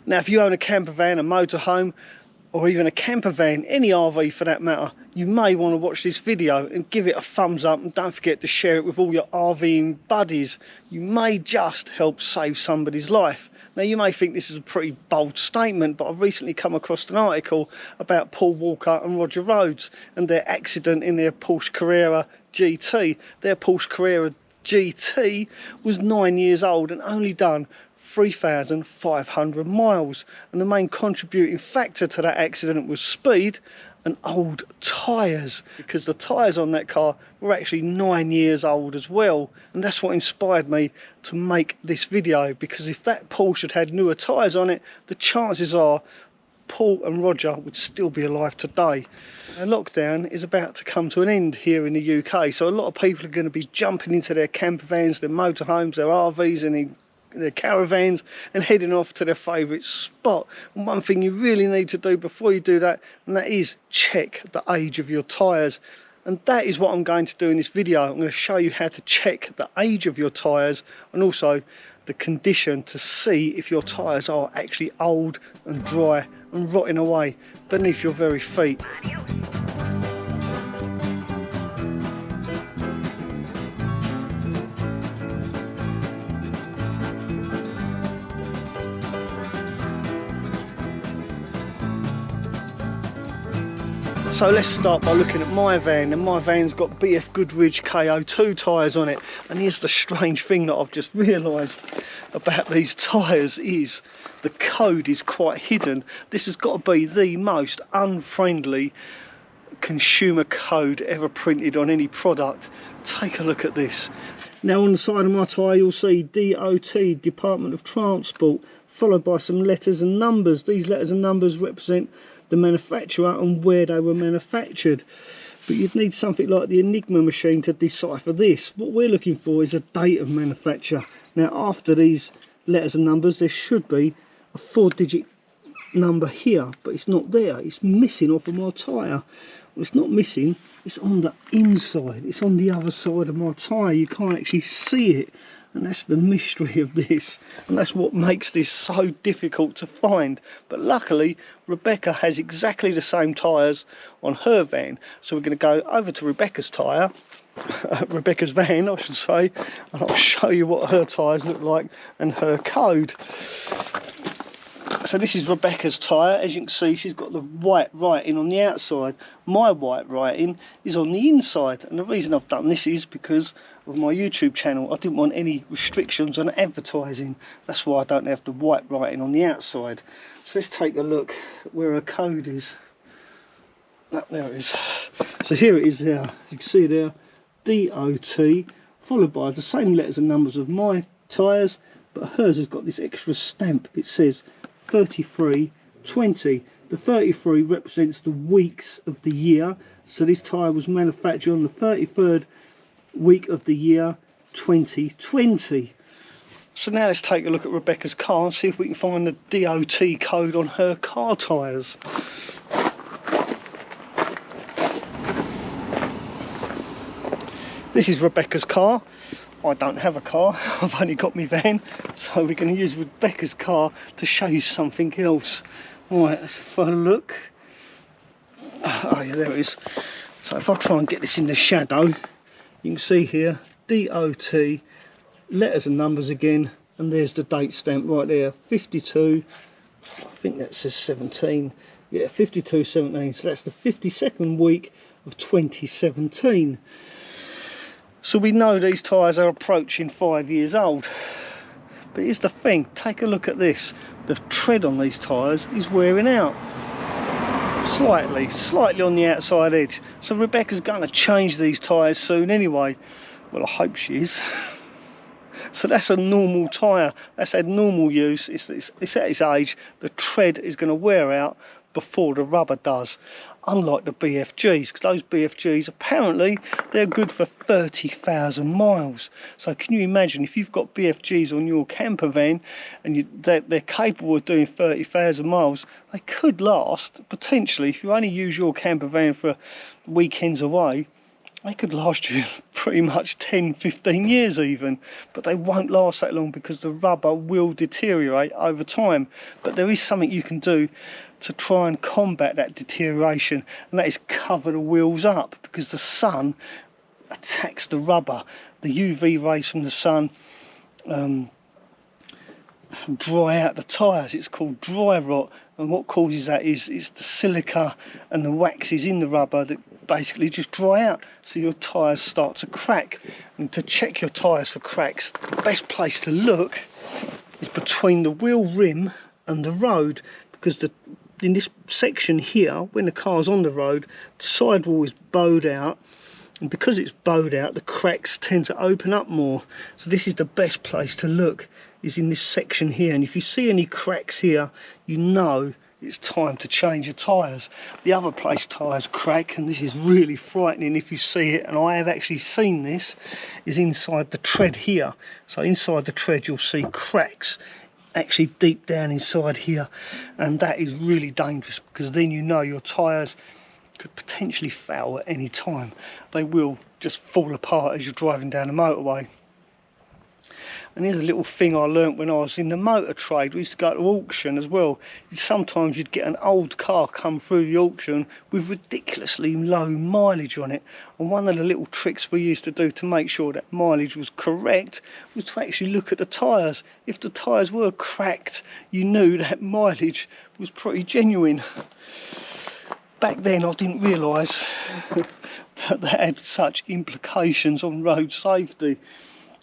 Now if you own a camper van, a motorhome, or even a camper van, any RV for that matter, you may want to watch this video and give it a thumbs up, and don't forget to share it with all your RVing buddies. You may just help save somebody's life. Now you may think this is a pretty bold statement, but I've recently come across an article about Paul Walker and Roger Rodas and their accident in their Porsche Carrera GT. Their Porsche Carrera GT was 9 years old and only done 3,500 miles, and the main contributing factor to that accident was speed and old tyres, because the tyres on that car were actually 9 years old as well. And that's what inspired me to make this video, because if that Porsche had newer tyres on it, the chances are Paul and Roger would still be alive today. And lockdown is about to come to an end here in the UK, so a lot of people are going to be jumping into their camper vans, their motorhomes, their RVs and their caravans and heading off to their favourite spot. And one thing you really need to do before you do that, and that is check the age of your tyres. And that is what I'm going to do in this video. I'm going to show you how to check the age of your tyres and also the condition to see if your tyres are actually old and dry and rotting away beneath your very feet. So let's start by looking at my van, and my van's got BF Goodrich KO2 tyres on it. And here's the strange thing that I've just realised about these tyres is the code is quite hidden. This has got to be the most unfriendly consumer code ever printed on any product. Take a look at this. Now on the side of my tyre you'll see DOT, Department of Transport, followed by some letters and numbers. These letters and numbers represent the manufacturer and where they were manufactured, but you'd need something like the Enigma machine to decipher this. What we're looking for is a date of manufacture. Now after these letters and numbers there should be a 4-digit number here, but it's not there. It's missing off of my tyre. Well, it's not missing, it's on the inside, it's on the other side of my tyre. You can't actually see it, and that's the mystery of this, and that's what makes this so difficult to find. But luckily Rebecca has exactly the same tyres on her van, so we're going to go over to Rebecca's tyre, Rebecca's van I should say, and I'll show you what her tyres look like and her code. So this is Rebecca's tyre. As you can see, she's got the white writing on the outside. My white writing is on the inside, and the reason I've done this is because of my YouTube channel. I didn't want any restrictions on advertising. That's why I don't have the white writing on the outside. So let's take a look at where her code is. Oh, there it is. So here it is there. You can see there, DOT, followed by the same letters and numbers of my tyres, but hers has got this extra stamp. It says 3320. The 33 represents the weeks of the year, so this tyre was manufactured on the 33rd week of the year 2020. So now let's take a look at Rebecca's car and see if we can find the DOT code on her car tyres. This is Rebecca's car. I don't have a car, I've only got my van, so we're going to use Rebecca's car to show you something else. Right, let's have a look. Oh yeah, there it is. So if I try and get this in the shadow, you can see here, DOT, letters and numbers again, and there's the date stamp right there, 52, I think that says 17, yeah, 52/17, so that's the 52nd week of 2017. So we know these tyres are approaching 5 years old. But here's the thing, take a look at this. The tread on these tyres is wearing out. Slightly on the outside edge. So Rebecca's going to change these tyres soon anyway. Well, I hope she is. So that's a normal tyre. That's had normal use. It's at its age. The tread is going to wear out before the rubber does. Unlike the BFGs, because those BFGs apparently they're good for 30,000 miles. So can you imagine if you've got BFGs on your camper van and they're capable of doing 30,000 miles, they could last potentially, if you only use your camper van for weekends away, they could last you pretty much 10-15 years even, but they won't last that long because the rubber will deteriorate over time. But there is something you can do to try and combat that deterioration, and that is cover the wheels up, because the sun attacks the rubber. The UV rays from the sun dry out the tyres. It's called dry rot, and what causes that is the silica and the waxes in the rubber that basically just dry out, so your tyres start to crack. And to check your tyres for cracks, the best place to look is between the wheel rim and the road, because in this section here, when the car's on the road, the sidewall is bowed out, and because it's bowed out, the cracks tend to open up more. So this is the best place to look, is in this section here. And if you see any cracks here, you know it's time to change your tyres. The other place tyres crack, and this is really frightening if you see it, and I have actually seen this, is inside the tread here. So inside the tread you'll see cracks actually deep down inside here, and that is really dangerous, because then you know your tyres could potentially fail at any time. They will just fall apart as you're driving down the motorway. And here's a little thing I learnt when I was in the motor trade. We used to go to auction as well. Sometimes you'd get an old car come through the auction with ridiculously low mileage on it. And one of the little tricks we used to do to make sure that mileage was correct was to actually look at the tyres. If the tyres were cracked, you knew that mileage was pretty genuine. Back then I didn't realise that that had such implications on road safety.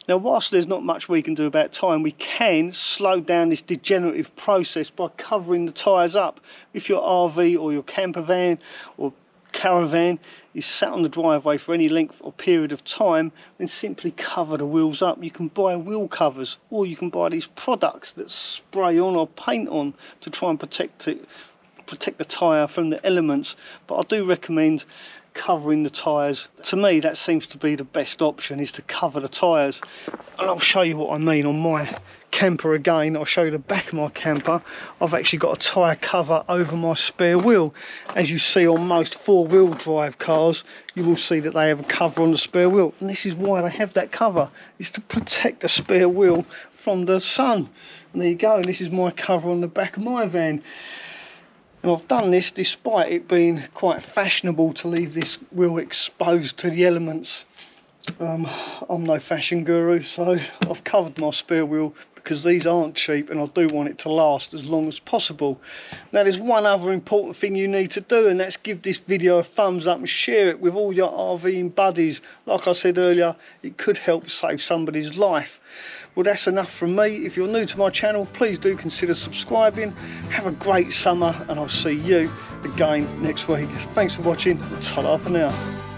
Now, whilst there's not much we can do about time, we can slow down this degenerative process by covering the tyres up. If your RV or your camper van or caravan is sat on the driveway for any length or period of time, then simply cover the wheels up. You can buy wheel covers, or you can buy these products that spray on or paint on to try and protect the tyre from the elements. But I do recommend covering the tyres. To me, that seems to be the best option, is to cover the tyres. And I'll show you what I mean on my camper again. I'll show you the back of my camper. I've actually got a tyre cover over my spare wheel. As you see on most four-wheel drive cars, you will see that they have a cover on the spare wheel, and this is why they have that cover. It's to protect the spare wheel from the sun. And there you go, and this is my cover on the back of my van. And I've done this despite it being quite fashionable to leave this wheel exposed to the elements. I'm no fashion guru, so I've covered my spare wheel because these aren't cheap, and I do want it to last as long as possible. Now, there's one other important thing you need to do, and that's give this video a thumbs up and share it with all your RVing buddies. Like I said earlier, it could help save somebody's life. Well, that's enough from me. If you're new to my channel, please do consider subscribing. Have a great summer, and I'll see you again next week. Thanks for watching. Ta-ra for now.